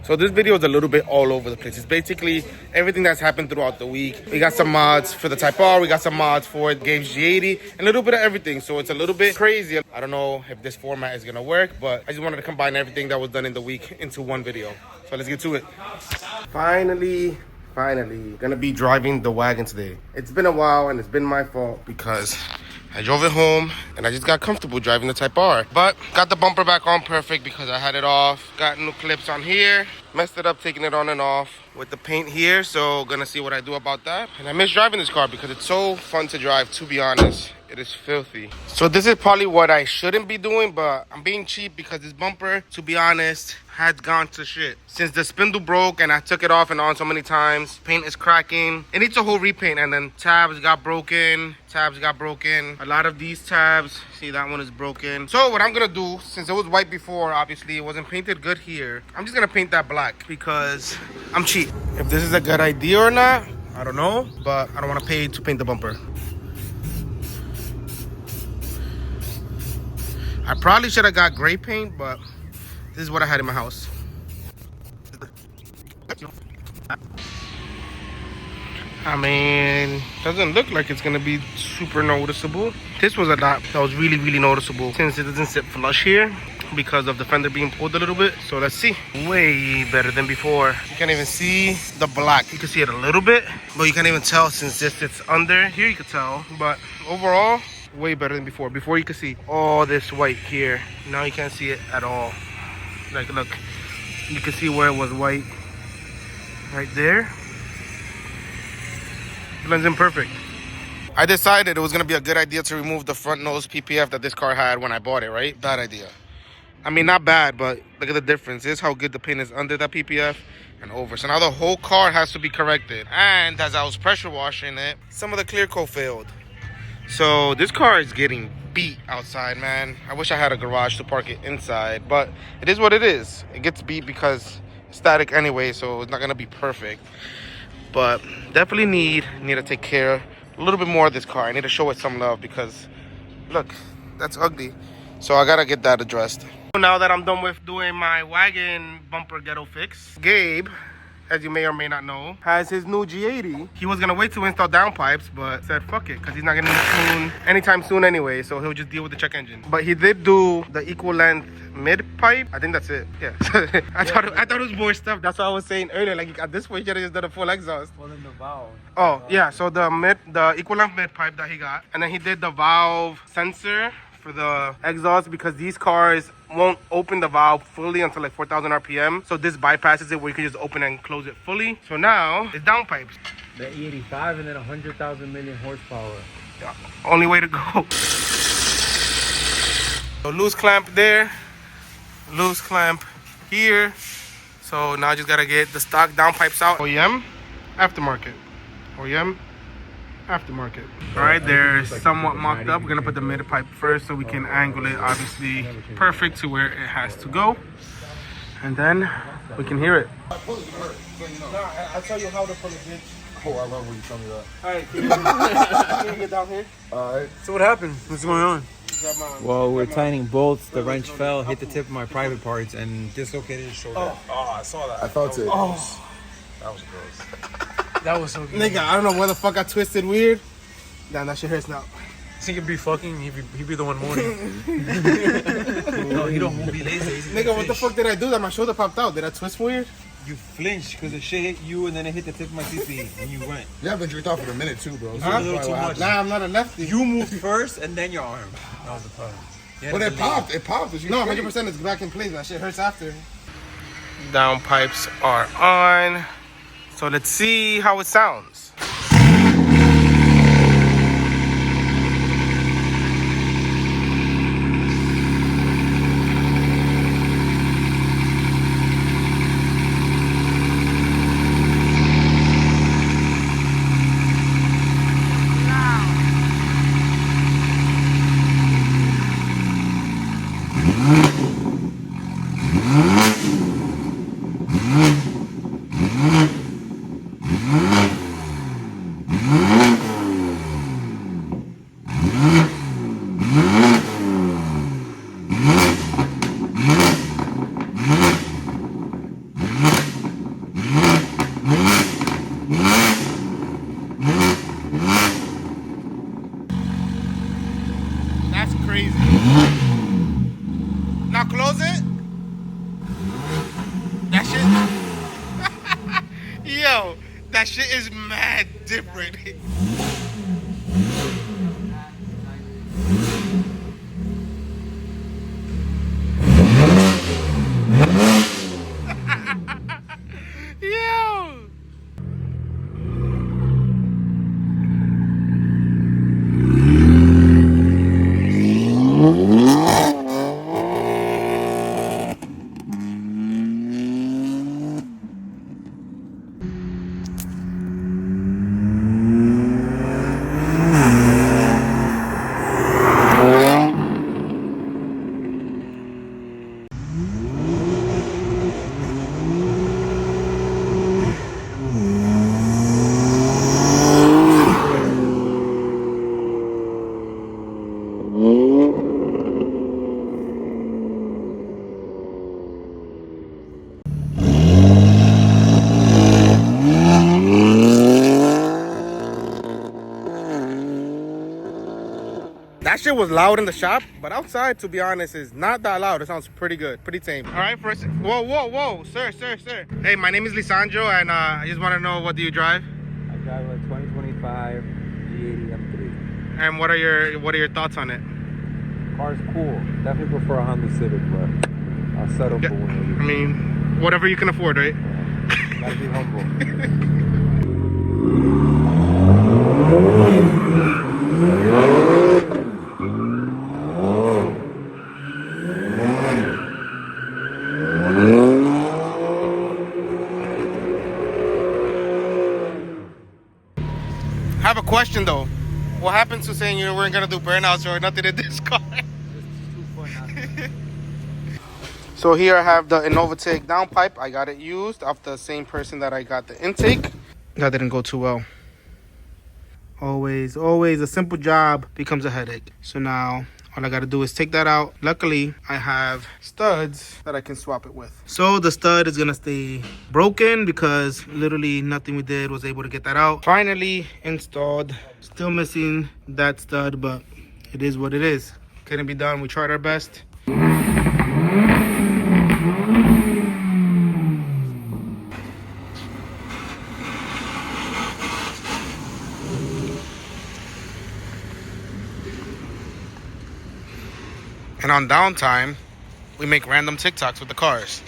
So this video is a little bit all over the place. It's basically everything that's happened throughout the week. We got some mods for the Type R. We got some mods for Gabe's G80. And a little bit of everything. So it's a little bit crazy. I don't know if this format is going to work, but I just wanted to combine everything that was done in the week into one video. So let's get to it. Finally, gonna be driving the Wagon today. It's been a while and it's been my fault because I drove it home and I just got comfortable driving the Type R. But got the bumper back on perfect because I had it off. Got new clips on here. Messed it up taking it on and off with the paint here. So gonna see what I do about that. And I miss driving this car because it's so fun to drive, to be honest. It is filthy. So this is probably what I shouldn't be doing, but I'm being cheap because this bumper, to be honest, had gone to shit. Since the spindle broke and I took it off and on so many times, paint is cracking. It needs a whole repaint, and then tabs got broken. A lot of these tabs, see, that one is broken. So what I'm gonna do, since it was white before, obviously it wasn't painted good here, I'm just gonna paint that black because I'm cheap. If this is a good idea or not, I don't know, but I don't wanna pay to paint the bumper. I probably should have got gray paint, but this is what I had in my house. I mean, doesn't look like it's gonna be super noticeable. This was a dot that was really, really noticeable since it doesn't sit flush here because of the fender being pulled a little bit. So let's see. Way better than before. You can't even see the black. You can see it a little bit, but you can't even tell since this sits under. Here you can tell, but overall, way better than before. Before you could see all this white here. Now you can't see it at all. Like, look, you can see where it was white right there. Blends in perfect. I decided it was gonna be a good idea to remove the front nose PPF that this car had when I bought it, right? Bad idea. I mean, not bad, but look at the difference. This is how good the paint is under that PPF and over. So now the whole car has to be corrected. And as I was pressure washing it, some of the clear coat failed. So this car is getting beat outside, man. I wish I had a garage to park it inside, but it is what it is. It gets beat because it's static anyway, so it's not gonna be perfect. But definitely need to take care a little bit more of this car. I need to show it some love because look, that's ugly. So I gotta get that addressed. Now that I'm done with doing my Wagon bumper ghetto fix, Gabe, as you may or may not know, has his new G80. He was gonna wait to install downpipes, but said fuck it, because he's not gonna tune anytime soon anyway, so he'll just deal with the check engine. But he did do the equal length mid pipe. I think that's it. Yeah. I thought it was more stuff. That's what I was saying earlier. Like at this point, you should have just done a full exhaust. Well, then the valve. Oh yeah. So the equal length mid pipe that he got, and then he did the valve sensor for the exhaust because these cars won't open the valve fully until like 4,000 RPM. So this bypasses it where you can just open and close it fully. So now it's downpipes. The E85 and then 100,000 million horsepower. Yeah, only way to go. So loose clamp there, loose clamp here. So now I just gotta get the stock downpipes out. OEM, aftermarket. OEM, aftermarket. All right, they're somewhat mocked up. We're gonna put the mid pipe first so we can angle it obviously perfect to where it has to go, and then we can hear it. I'll tell you how to pull it, bitch. Oh, I love when you tell me that. All right, can you get down here? All right. So what happened? What's going on? Well, we're tightening bolts. The wrench fell, hit the tip of my private parts, and dislocated his shoulder. Oh, I saw that. I felt it. Oh, That was gross. That was so good. nigga, I don't know where the fuck I twisted weird. Damn, that shit hurts now. He could be fucking, he'd be the one mourning. No, he don't move, he lazy. Nigga, what the fuck did I do that my shoulder popped out? Did I twist weird? You flinched because the shit hit you, and then it hit the tip of my CC, and you went. You have been jerked off for a minute too, bro. So Huh? that's A little probably too what much. happened. Nah, I'm not a lefty. You moved first, and then your arm. That was the problem. But it popped. It popped. Is you No, straight? 100% it's back in place. That shit hurts after. Downpipes are on. So let's see how it sounds. is mad different. Yo! That shit was loud in the shop, but outside, to be honest, is not that loud. It sounds pretty good, pretty tame. All right, first, whoa, sir. Hey, my name is Lisandro, and I just want to know, what do you drive? I drive a 2025 G80 M3. And what are your thoughts on it? Car's cool. Definitely prefer a Honda Civic, but I'll settle for one of these. I mean, whatever you can afford, right? Yeah. Gotta be humble. I have a question though. What happens to saying you weren't gonna do burnouts or nothing in this car? So here I have the Innovatic downpipe. I got it used off the same person that I got the intake. That didn't go too well. Always a simple job becomes a headache. So now all I gotta do is take that out. Luckily, I have studs that I can swap it with. So the stud is gonna stay broken because literally nothing we did was able to get that out. Finally installed. Still missing that stud, but it is what it is. Couldn't be done. We tried our best. And on downtime, we make random TikToks with the cars.